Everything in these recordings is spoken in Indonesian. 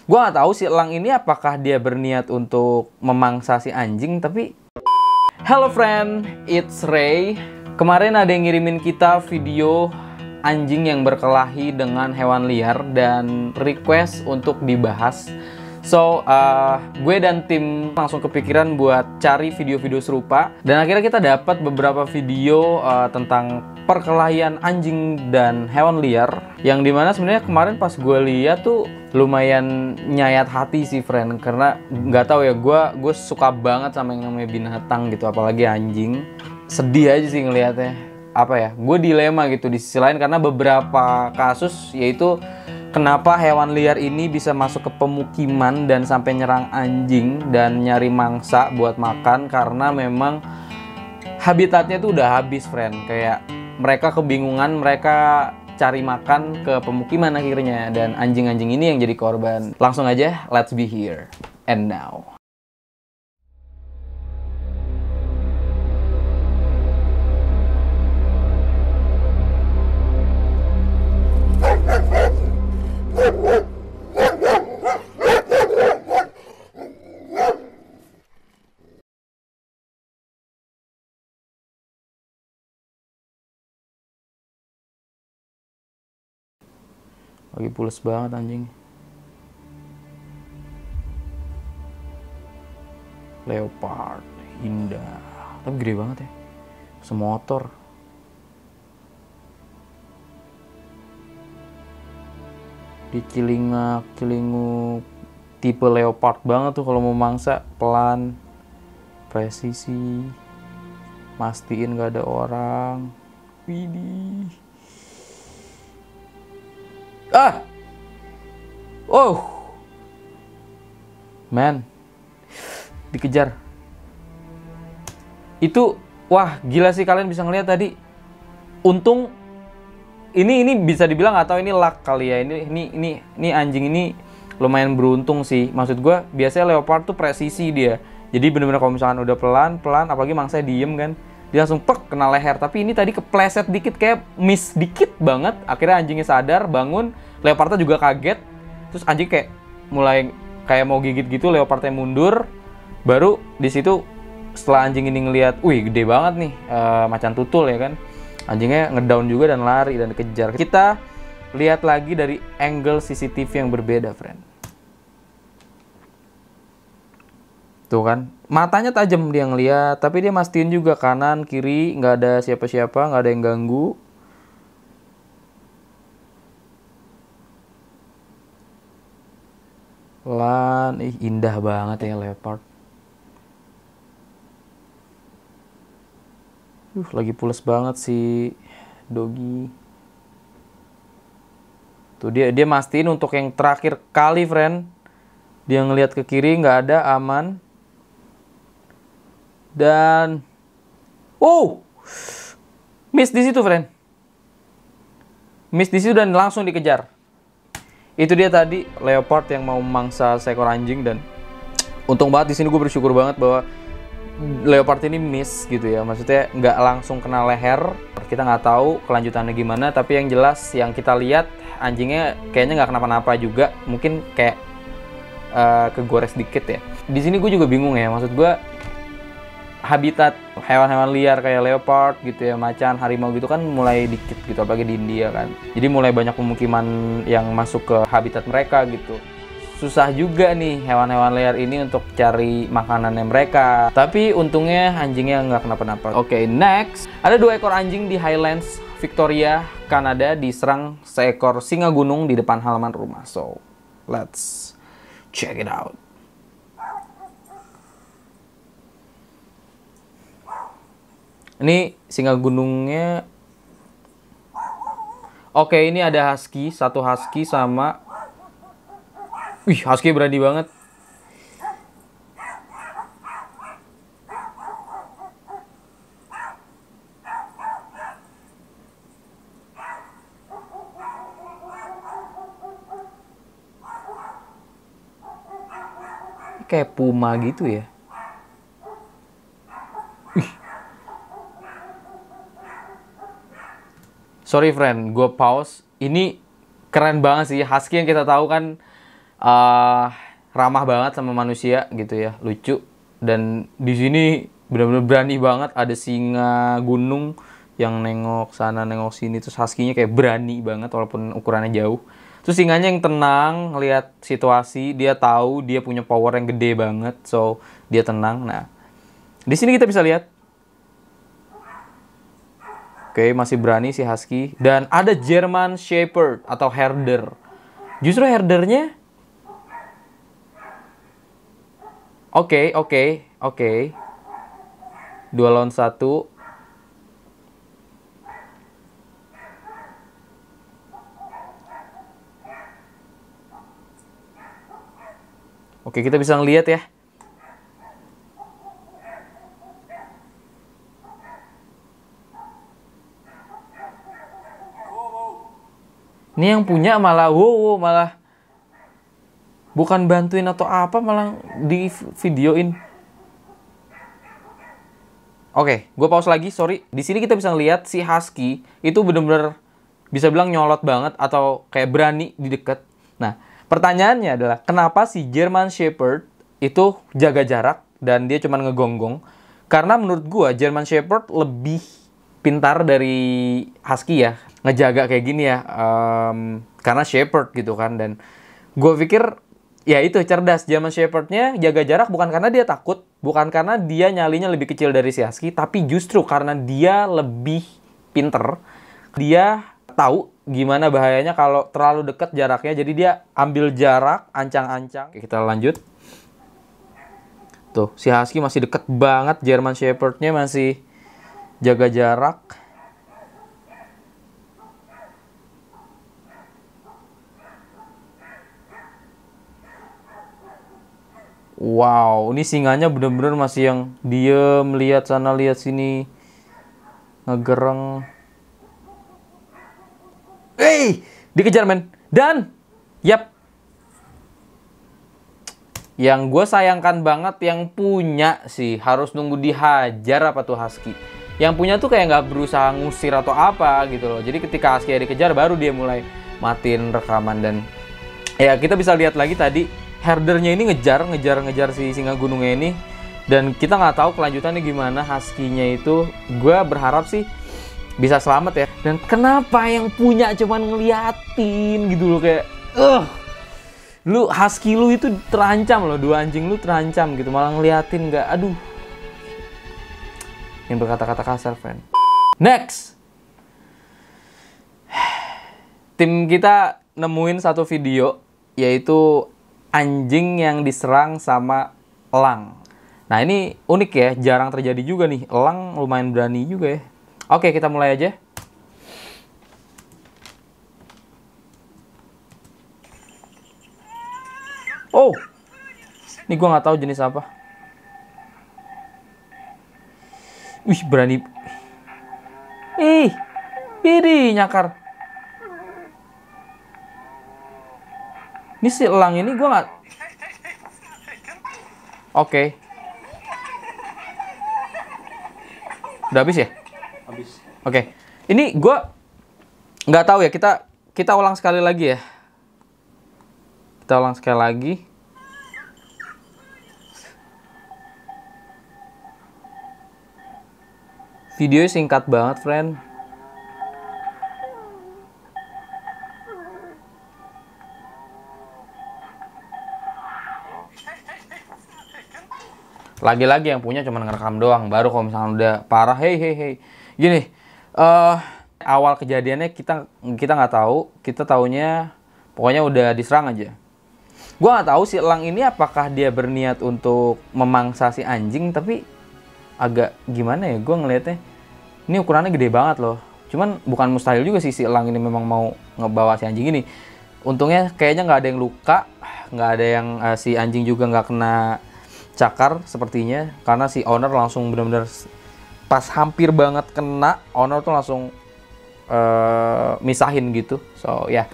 Gua nggak tahu si elang ini apakah dia berniat untuk memangsa si anjing, tapi... Hello friend, it's Ray. Kemarin ada yang ngirimin kita video anjing yang berkelahi dengan hewan liar dan request untuk dibahas. So, gue dan tim langsung kepikiran buat cari video-video serupa. Dan akhirnya kita dapat beberapa video tentang perkelahian anjing dan hewan liar. Yang dimana sebenarnya kemarin pas gue lihat tuh lumayan nyayat hati sih friend. Karena nggak tahu ya, gue suka banget sama yang namanya binatang gitu, apalagi anjing. Sedih aja sih ngelihatnya. Apa ya, gue dilema gitu di sisi lain karena beberapa kasus yaitu kenapa hewan liar ini bisa masuk ke pemukiman dan sampai nyerang anjing dan nyari mangsa buat makan karena memang habitatnya tuh udah habis friend. Kayak mereka kebingungan, mereka cari makan ke pemukiman akhirnya dan anjing-anjing ini yang jadi korban. Langsung aja, let's be here and now. Lagi pules banget anjing. Leopard, indah. Tapi gede banget ya. Semotor. Dicilingak, cilinguk. Tipe leopard banget tuh kalau mau mangsa. Pelan. Presisi. Mastiin gak ada orang. Widih. Oh, man, dikejar. Itu, wah, gila sih kalian bisa ngeliat tadi. Untung, ini bisa dibilang atau ini luck kali ya. Ini anjing ini lumayan beruntung sih. Maksud gue, biasanya leopard tuh presisi dia. Jadi bener-bener kalau misalkan udah pelan, apalagi mangsanya diem kan, dia langsung kena leher. Tapi ini tadi kepleset dikit, kayak miss dikit banget. Akhirnya anjingnya sadar, bangun. Leopardnya juga kaget. Terus anjing kayak mulai kayak mau gigit gitu, leopardnya mundur. Baru di situ setelah anjing ini ngelihat, wih gede banget nih, macan tutul ya kan. Anjingnya ngedown juga dan lari dan kejar. Kita lihat lagi dari angle CCTV yang berbeda, friend. Tuh kan, matanya tajam dia ngeliat, tapi dia mastiin juga kanan, kiri, nggak ada siapa-siapa, nggak ada yang ganggu. Pelan, indah banget ya leopard. Lagi pules banget si doggy. Tuh dia mastiin untuk yang terakhir kali, friend. Dia ngelihat ke kiri, nggak ada, aman. Dan miss di situ, friend. Miss di situ dan langsung dikejar. Itu dia tadi leopard yang mau memangsa seekor anjing dan untung banget di sini gue bersyukur banget bahwa leopard ini miss gitu ya. Maksudnya nggak langsung kena leher. Kita nggak tahu kelanjutannya gimana, tapi yang jelas yang kita lihat anjingnya kayaknya nggak kenapa-napa juga. Mungkin kayak kegores dikit ya. Di sini gue juga bingung ya. Maksud gue habitat hewan-hewan liar kayak leopard gitu ya, macan, harimau gitu kan mulai dikit gitu, apalagi di India kan. Jadi mulai banyak pemukiman yang masuk ke habitat mereka gitu. Susah juga nih hewan-hewan liar ini untuk cari makanannya mereka. Tapi untungnya anjingnya nggak kenapa-napa. Oke, next. Ada 2 ekor anjing di Highlands, Victoria, Kanada diserang seekor singa gunung di depan halaman rumah. So, let's check it out. Ini singa gunungnya. Oke, ini ada husky, 1 husky sama... Wih, husky berani banget. Kayak puma gitu ya. Sorry friend, gue pause. Ini keren banget sih. Husky yang kita tahu kan ramah banget sama manusia gitu ya, lucu. Dan di sini benar-benar berani banget, ada singa gunung yang nengok sana nengok sini, terus husky-nya kayak berani banget walaupun ukurannya jauh. Terus singanya yang tenang ngelihat situasi, dia tahu dia punya power yang gede banget, so dia tenang. Nah, di sini kita bisa lihat, oke, masih berani si husky. Dan ada German Shepherd atau herder. Justru herdernya Oke. 2 lawan 1. Oke, kita bisa ngeliat ya. Ini yang punya malah malah bukan bantuin atau apa, malah di videoin. Oke, gue pause lagi, sorry. Di sini kita bisa ngeliat si husky itu bener-bener bisa bilang nyolot banget atau kayak berani di dekat. Nah, pertanyaannya adalah kenapa si German Shepherd itu jaga jarak dan dia cuma ngegonggong? Karena menurut gue German Shepherd lebih pintar dari husky ya, ngejaga kayak gini ya, karena Shepherd gitu kan. Dan gue pikir ya itu cerdas, German Shepherd-nya jaga jarak bukan karena dia takut, bukan karena dia nyalinya lebih kecil dari si husky, tapi justru karena dia lebih pinter. Dia tahu gimana bahayanya kalau terlalu dekat jaraknya, jadi dia ambil jarak, ancang-ancang. Oke, kita lanjut. Tuh, si husky masih deket banget, German Shepherd-nya masih jaga jarak. Wow, ini singanya bener-bener masih yang diem, lihat sana, lihat sini, ngegereng. Dikejar men. Dan, yap. Yang gue sayangkan banget, yang punya sih harus nunggu dihajar apa tuh husky. Yang punya tuh kayak nggak berusaha ngusir atau apa gitu loh. Jadi ketika husky dikejar, baru dia mulai matiin rekaman. Dan ya kita bisa lihat lagi tadi, herdernya ini ngejar si singa gunungnya ini, dan kita nggak tahu kelanjutannya gimana. Husky-nya itu gue berharap sih bisa selamat ya. Dan kenapa yang punya cuman ngeliatin gitu loh, kayak lu husky lu itu terancam loh, 2 anjing lu terancam gitu, malah ngeliatin nggak, aduh, yang berkata-kata kasar, friend. Next, tim kita nemuin satu video, yaitu anjing yang diserang sama elang. Nah, ini unik ya, jarang terjadi juga nih. Elang lumayan berani juga ya. Oke, kita mulai aja. Oh, ini gue nggak tahu jenis apa. Wih, berani. Ini nyakar. Ini si elang ini gue nggak. Oke. Udah habis ya? Habis. Oke. Ini gue nggak tahu ya. Kita ulang sekali lagi ya. Kita ulang sekali lagi. Videonya singkat banget, friend. Lagi-lagi yang punya cuma ngerekam doang. Baru kalau misalnya udah parah, hey. Gini, awal kejadiannya kita nggak tahu. Kita taunya pokoknya udah diserang aja. Gua nggak tahu si elang ini apakah dia berniat untuk memangsa si anjing, tapi agak gimana ya, gue ngelihatnya. Ini ukurannya gede banget loh. Cuman bukan mustahil juga sih si elang ini memang mau ngebawa si anjing ini. Untungnya kayaknya nggak ada yang luka, nggak ada yang si anjing juga nggak kena cakar sepertinya, karena si owner langsung benar-benar pas hampir banget kena, owner tuh langsung misahin gitu. So ya,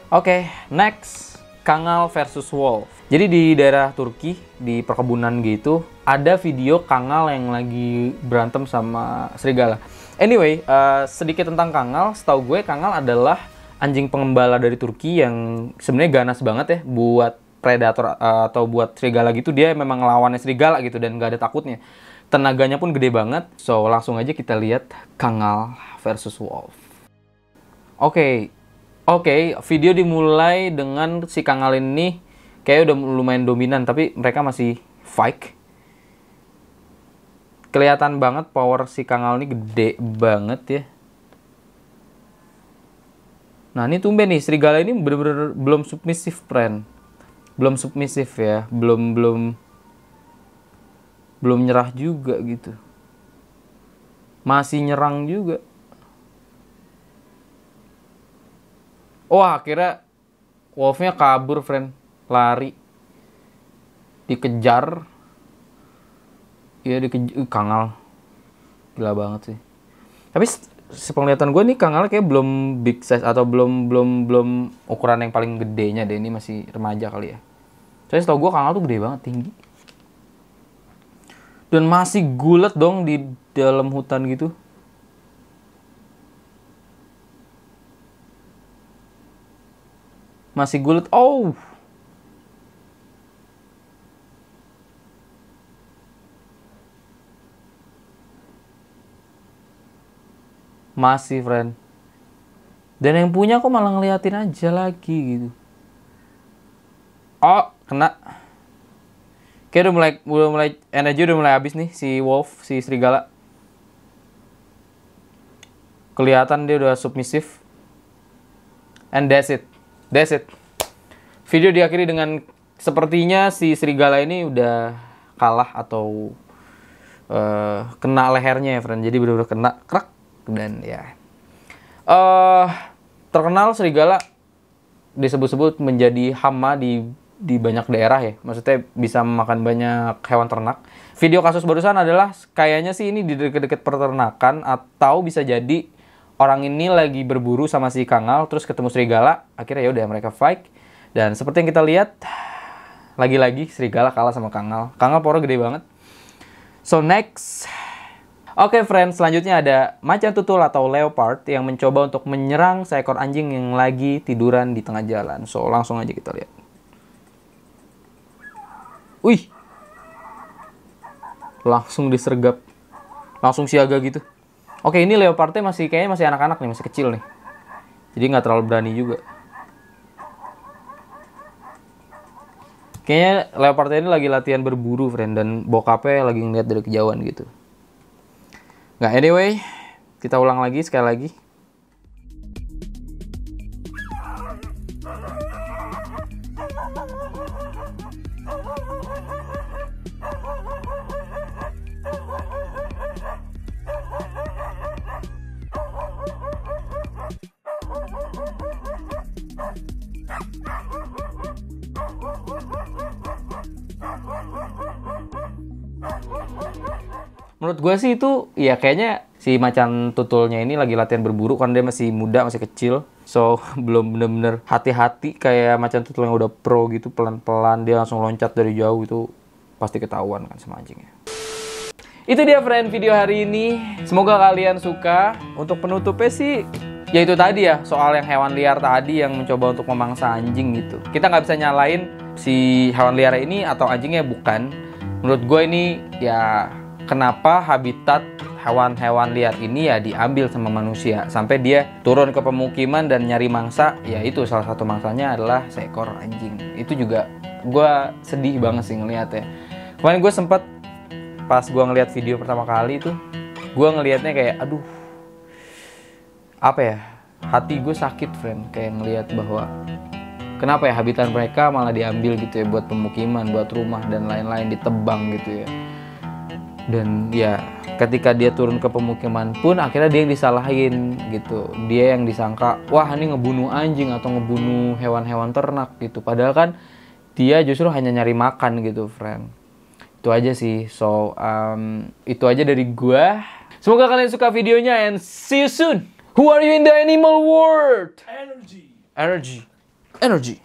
Oke, next, Kangal versus Wolf. Jadi di daerah Turki, di perkebunan gitu, ada video Kangal yang lagi berantem sama serigala. Anyway, sedikit tentang Kangal. Setahu gue Kangal adalah anjing pengembala dari Turki yang sebenarnya ganas banget ya buat predator atau buat serigala gitu. Dia memang lawannya serigala gitu dan nggak ada takutnya. Tenaganya pun gede banget. So langsung aja kita lihat Kangal versus Wolf. Oke, video dimulai dengan si Kangal ini kayak udah lumayan dominan, tapi mereka masih fight. Kelihatan banget power si Kangal ini gede banget ya. Nah ini tumben nih, serigala ini bener-bener belum submisif, friend. Belum submisif ya, belum nyerah juga gitu. Masih nyerang juga. Oh akhirnya Wolfnya kabur, friend. Lari. Dikejar. Iya dikejar. Kangal. Gila banget sih. Tapi sepenglihatan gue nih Kangal kayak belum big size atau belum ukuran yang paling gedenya deh, ini masih remaja kali ya. Soalnya setahu gue Kangal tuh gede banget, tinggi. Dan masih gulet dong di dalam hutan gitu. Masih gulet. Oh. Masih, friend. Dan yang punya kok malah ngeliatin aja lagi gitu. Oh, kena. Kayak udah mulai energi udah mulai habis nih si Wolf, si serigala. Kelihatan dia udah submisif. And that's it. That's it. Video diakhiri dengan sepertinya si serigala ini udah kalah atau kena lehernya ya, friend. Jadi benar-benar kena krak. Dan ya terkenal serigala disebut-sebut menjadi hama di banyak daerah ya, maksudnya bisa memakan banyak hewan ternak. Video kasus barusan adalah kayaknya sih ini di deket-deket peternakan, atau bisa jadi orang ini lagi berburu sama si Kangal terus ketemu serigala, akhirnya ya udah mereka fight. Dan seperti yang kita lihat, lagi-lagi serigala kalah sama Kangal. Kangal powernya gede banget. So next, oke, friends, selanjutnya ada macan tutul atau leopard yang mencoba untuk menyerang seekor anjing yang lagi tiduran di tengah jalan. So, langsung aja kita lihat. Wih. Langsung disergap. Langsung siaga gitu. Oke, ini leopardnya kayaknya masih anak-anak nih, masih kecil nih. Jadi nggak terlalu berani juga. Kayaknya leopardnya ini lagi latihan berburu, friend. Dan bokapnya lagi ngeliat dari kejauhan gitu. Nggak, anyway, kita ulang lagi sekali lagi. Menurut gue sih itu ya kayaknya si macan tutulnya ini lagi latihan berburu kan, dia masih muda, masih kecil. So belum bener-bener hati-hati kayak macan tutul yang udah pro gitu, pelan-pelan dia langsung loncat dari jauh, itu pasti ketahuan kan sama anjingnya. Itu dia, friend, video hari ini. Semoga kalian suka. Untuk penutupnya sih ya itu tadi ya, soal yang hewan liar tadi yang mencoba untuk memangsa anjing gitu. Kita nggak bisa nyalain si hewan liar ini atau anjingnya, bukan. Menurut gue ini ya kenapa habitat hewan-hewan liar ini ya diambil sama manusia sampai dia turun ke pemukiman dan nyari mangsa. Ya itu salah satu mangsanya adalah seekor anjing. Itu juga gue sedih banget sih ngeliatnya. Kemarin gue sempet pas gue ngeliat video pertama kali itu, gue ngeliatnya kayak aduh, apa ya, hati gue sakit, friend, kayak ngeliat bahwa kenapa ya habitat mereka malah diambil gitu ya buat pemukiman, buat rumah dan lain-lain, ditebang gitu ya. Dan ya ketika dia turun ke pemukiman pun akhirnya dia yang disalahin gitu. Dia yang disangka, wah ini ngebunuh anjing atau ngebunuh hewan-hewan ternak gitu. Padahal kan dia justru hanya nyari makan gitu, friend. Itu aja sih. So, itu aja dari gua. Semoga kalian suka videonya and see you soon. Who are you in the animal world? Energy. Energy. Energy.